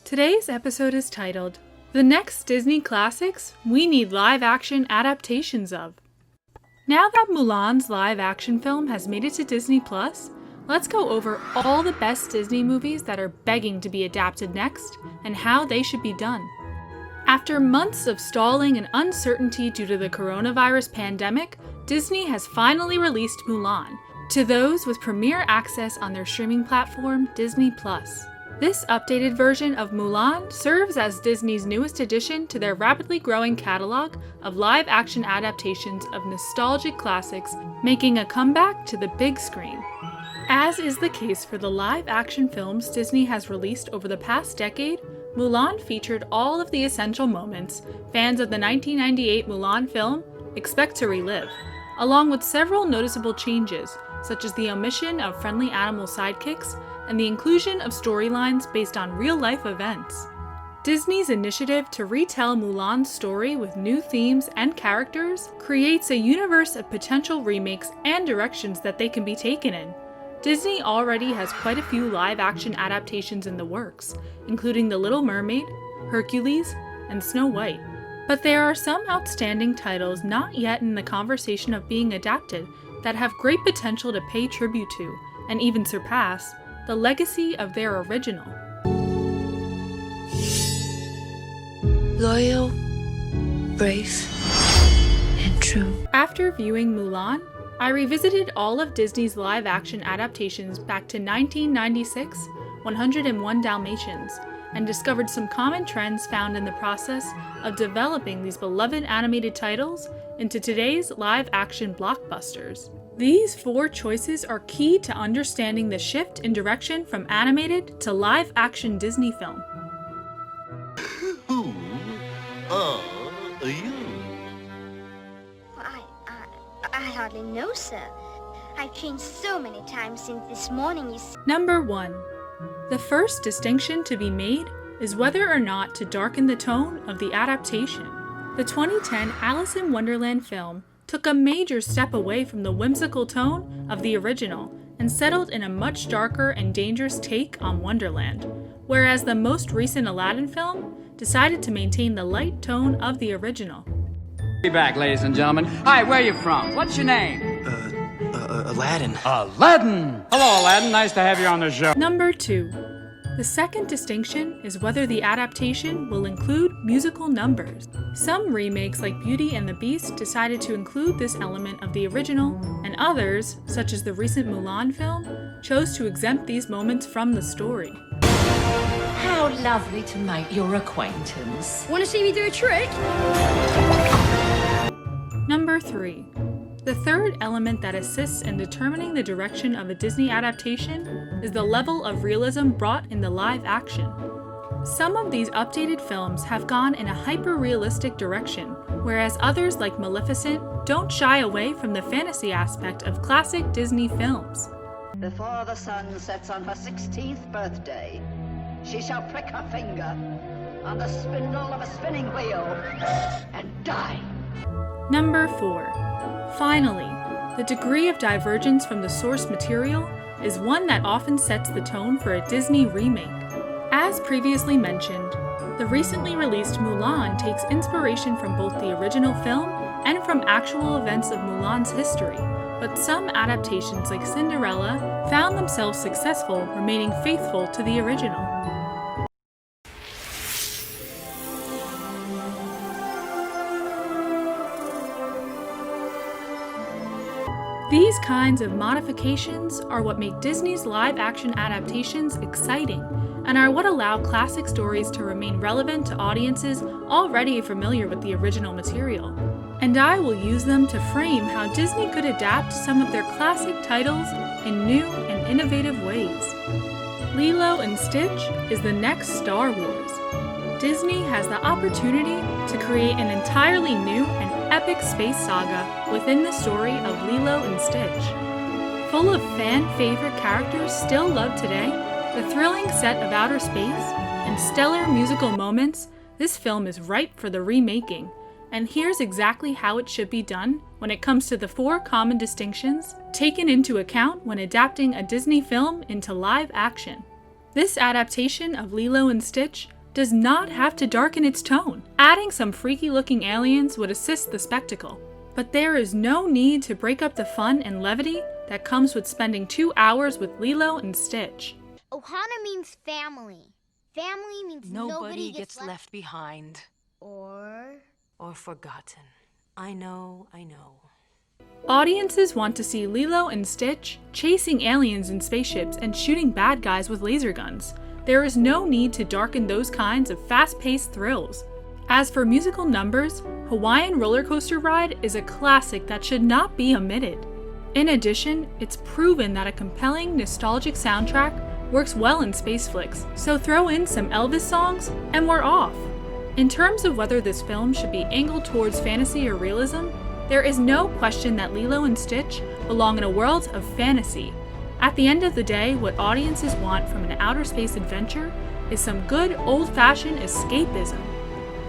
Today's episode is titled, The Next Disney Classics We Need Live-Action Adaptations Of. Now that Mulan's live-action film has made it to Disney+, let's go over all the best Disney movies that are begging to be adapted next, and how they should be done. After months of stalling and uncertainty due to the coronavirus pandemic, Disney has finally released Mulan to those with premiere access on their streaming platform, Disney+. This updated version of Mulan serves as Disney's newest addition to their rapidly growing catalog of live-action adaptations of nostalgic classics making a comeback to the big screen. As is the case for the live-action films Disney has released over the past decade, Mulan featured all of the essential moments fans of the 1998 Mulan film expect to relive, along with several noticeable changes, such as the omission of friendly animal sidekicks and the inclusion of storylines based on real-life events. Disney's initiative to retell Mulan's story with new themes and characters creates a universe of potential remakes and directions that they can be taken in. Disney already has quite a few live-action adaptations in the works, including The Little Mermaid, Hercules, and Snow White. But there are some outstanding titles not yet in the conversation of being adapted that have great potential to pay tribute to, and even surpass, the legacy of their original. Loyal, brave, and true. After viewing Mulan, I revisited all of Disney's live-action adaptations back to 1996, 101 Dalmatians, and discovered some common trends found in the process of developing these beloved animated titles into today's live-action blockbusters. These 4 choices are key to understanding the shift in direction from animated to live-action Disney film. Who are you? I hardly know, sir. I've changed so many times since this morning, you see. Number 1. The first distinction to be made is whether or not to darken the tone of the adaptation. The 2010 Alice in Wonderland film took a major step away from the whimsical tone of the original and settled in a much darker and dangerous take on Wonderland, whereas the most recent Aladdin film decided to maintain the light tone of the original. Be back, ladies and gentlemen. Hi, where are you from? What's your name? Aladdin. Aladdin! Hello, Aladdin. Nice to have you on the show. Number 2. The second distinction is whether the adaptation will include musical numbers. Some remakes like Beauty and the Beast decided to include this element of the original, and others, such as the recent Mulan film, chose to exempt these moments from the story. How lovely to make your acquaintance. Want to see me do a trick? Number 3. The third element that assists in determining the direction of a Disney adaptation is the level of realism brought in the live action. Some of these updated films have gone in a hyper-realistic direction, whereas others like Maleficent don't shy away from the fantasy aspect of classic Disney films. Before the sun sets on her 16th birthday, she shall prick her finger on the spindle of a spinning wheel and die. Number 4. Finally, the degree of divergence from the source material is one that often sets the tone for a Disney remake. As previously mentioned, the recently released Mulan takes inspiration from both the original film and from actual events of Mulan's history, but some adaptations like Cinderella found themselves successful remaining faithful to the original. These kinds of modifications are what make Disney's live-action adaptations exciting, and are what allow classic stories to remain relevant to audiences already familiar with the original material. And I will use them to frame how Disney could adapt some of their classic titles in new and innovative ways. Lilo and Stitch is the next Star Wars. Disney has the opportunity to create an entirely new and epic space saga within the story of Lilo and Stitch. Full of fan-favorite characters still loved today, The thrilling set of outer space and stellar musical moments, this film is ripe for the remaking. And here's exactly how it should be done when it comes to the 4 common distinctions taken into account when adapting a Disney film into live action. This adaptation of Lilo and Stitch does not have to darken its tone. Adding some freaky-looking aliens would assist the spectacle. But there is no need to break up the fun and levity that comes with spending 2 hours with Lilo and Stitch. Ohana means family. Family means nobody gets left behind. Or forgotten. I know. Audiences want to see Lilo and Stitch chasing aliens in spaceships and shooting bad guys with laser guns. There is no need to darken those kinds of fast-paced thrills. As for musical numbers, Hawaiian Roller Coaster Ride is a classic that should not be omitted. In addition, it's proven that a compelling, nostalgic soundtrack works well in space flicks, so throw in some Elvis songs and we're off. In terms of whether this film should be angled towards fantasy or realism, there is no question that Lilo and Stitch belong in a world of fantasy. At the end of the day, what audiences want from an outer space adventure is some good old-fashioned escapism.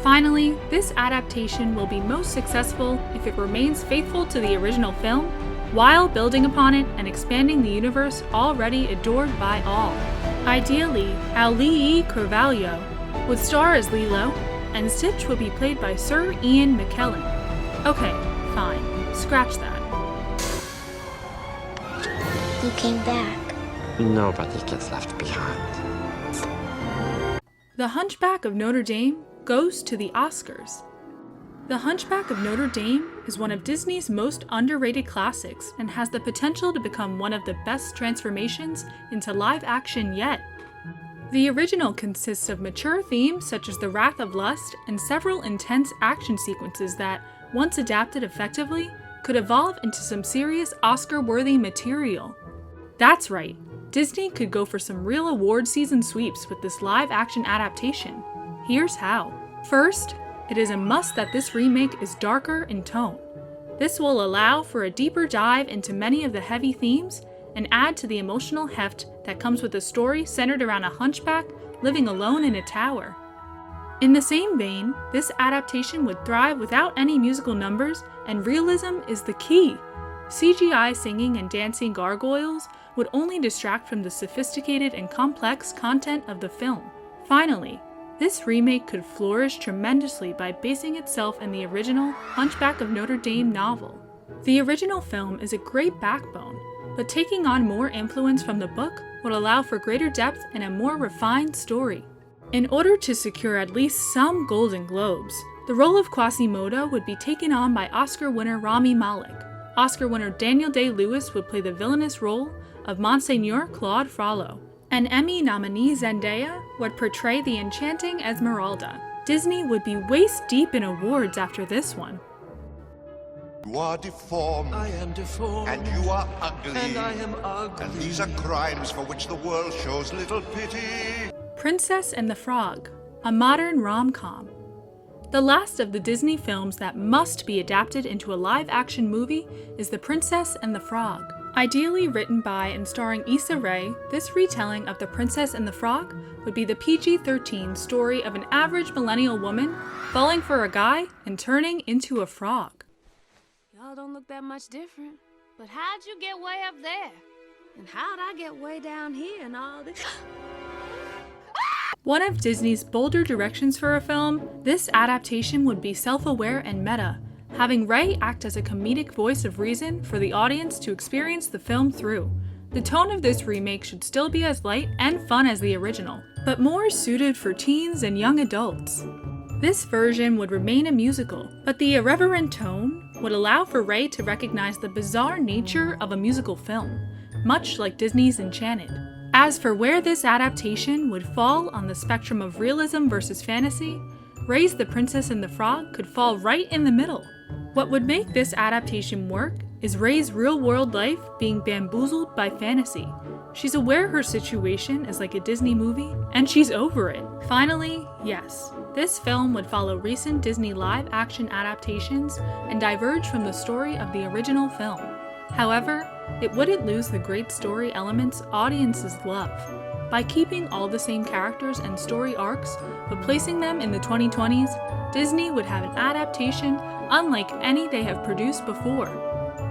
Finally, this adaptation will be most successful if it remains faithful to the original film, while building upon it and expanding the universe already adored by all. Ideally, Auli'i Carvalho would star as Lilo, and Stitch would be played by Sir Ian McKellen. Okay, fine, scratch that. you came back. Nobody gets left behind. The Hunchback of Notre Dame goes to the Oscars. The Hunchback of Notre Dame is one of Disney's most underrated classics and has the potential to become one of the best transformations into live action yet. The original consists of mature themes such as the Wrath of Lust and several intense action sequences that, once adapted effectively, could evolve into some serious Oscar-worthy material. That's right, Disney could go for some real award season sweeps with this live-action adaptation. Here's how. First, it is a must that this remake is darker in tone. This will allow for a deeper dive into many of the heavy themes and add to the emotional heft that comes with a story centered around a hunchback living alone in a tower. In the same vein, this adaptation would thrive without any musical numbers, and realism is the key. CGI singing and dancing gargoyles would only distract from the sophisticated and complex content of the film. Finally, this remake could flourish tremendously by basing itself in the original Hunchback of Notre Dame novel. The original film is a great backbone, but taking on more influence from the book would allow for greater depth and a more refined story. In order to secure at least some Golden Globes, the role of Quasimodo would be taken on by Oscar winner Rami Malek. Oscar winner Daniel Day-Lewis would play the villainous role of Monseigneur Claude Frollo. An Emmy nominee Zendaya would portray the enchanting Esmeralda. Disney would be waist-deep in awards after this one. You are deformed. I am deformed. And you are ugly. And I am ugly. And these are crimes for which the world shows little pity. Princess and the Frog, a modern rom-com. The last of the Disney films that must be adapted into a live-action movie is The Princess and the Frog. Ideally written by and starring Issa Rae, this retelling of The Princess and the Frog would be the PG-13 story of an average millennial woman falling for a guy and turning into a frog. Y'all don't look that much different, but how'd you get way up there? And how'd I get way down here and all this? One of Disney's bolder directions for a film, this adaptation would be self-aware and meta, having Ray act as a comedic voice of reason for the audience to experience the film through. The tone of this remake should still be as light and fun as the original, but more suited for teens and young adults. This version would remain a musical, but the irreverent tone would allow for Ray to recognize the bizarre nature of a musical film, much like Disney's Enchanted. As for where this adaptation would fall on the spectrum of realism versus fantasy, Ray's The Princess and the Frog could fall right in the middle. What would make this adaptation work is Ray's real-world life being bamboozled by fantasy. She's aware her situation is like a Disney movie, and she's over it. Finally, yes, this film would follow recent Disney live-action adaptations and diverge from the story of the original film. However, it wouldn't lose the great story elements audiences love. By keeping all the same characters and story arcs, but placing them in the 2020s, Disney would have an adaptation unlike any they have produced before.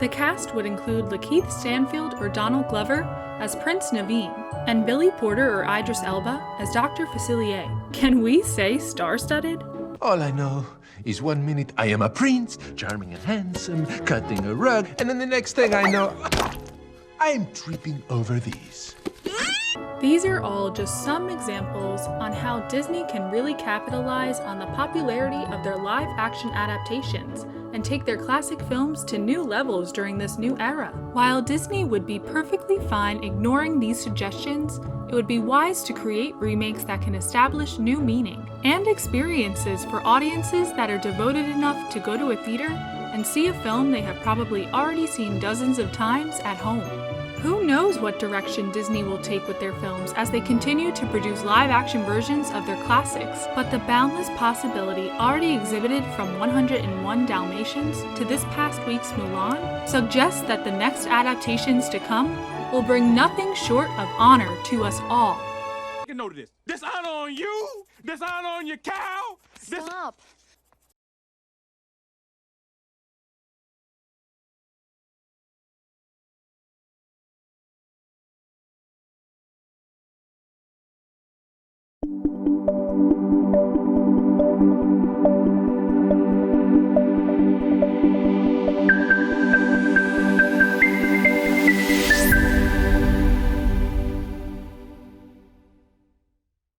The cast would include Lakeith Stanfield or Donald Glover as Prince Naveen, and Billy Porter or Idris Elba as Dr. Facilier. Can we say star-studded? All I know is 1 minute I am a prince, charming and handsome, cutting a rug, and then the next thing I know, I'm tripping over these. These are all just some examples on how Disney can really capitalize on the popularity of their live-action adaptations and take their classic films to new levels during this new era. While Disney would be perfectly fine ignoring these suggestions, it would be wise to create remakes that can establish new meaning and experiences for audiences that are devoted enough to go to a theater and see a film they have probably already seen dozens of times at home. Who knows what direction Disney will take with their films as they continue to produce live-action versions of their classics, but the boundless possibility already exhibited from 101 Dalmatians to this past week's Mulan suggests that the next adaptations to come will bring nothing short of honor to us all. Take note of this. Dishonor on you, dishonor on your cow. Stop.